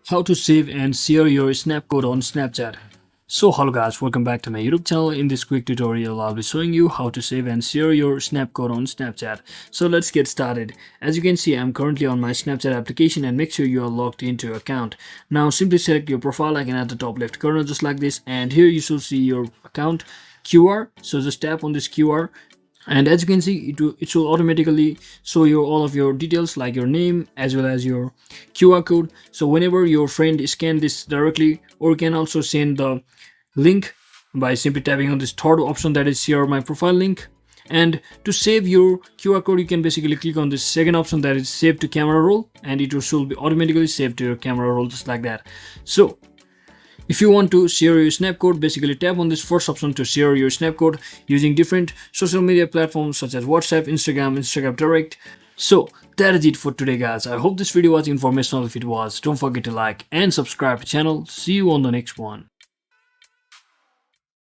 How to save and share your snapcode on Snapchat. So hello guys, welcome back to my YouTube channel. In this quick tutorial I'll be showing you how to save and share your snapcode on Snapchat. So let's get started. As you can see, I'm currently on my Snapchat application, and make sure you are logged into your account. Now simply select your profile icon at the top left corner just like this, and here you should see your account QR. So just tap on this QR, and as you can see, it will automatically show you all of your details like your name as well as your QR code. So whenever your friend scan this directly, or you can also send the link by simply tapping on this third option, that is share my profile link. And to save your QR code, you can basically click on this second option, that is save to camera roll, and it will be automatically saved to your camera roll just like that. So if you want to share your snapcode, basically tap on this first option to share your snapcode using different social media platforms such as WhatsApp, Instagram Direct. So that is it for today guys. I hope this video was informational. If it was, don't forget to like and subscribe to the channel. See you on the next one.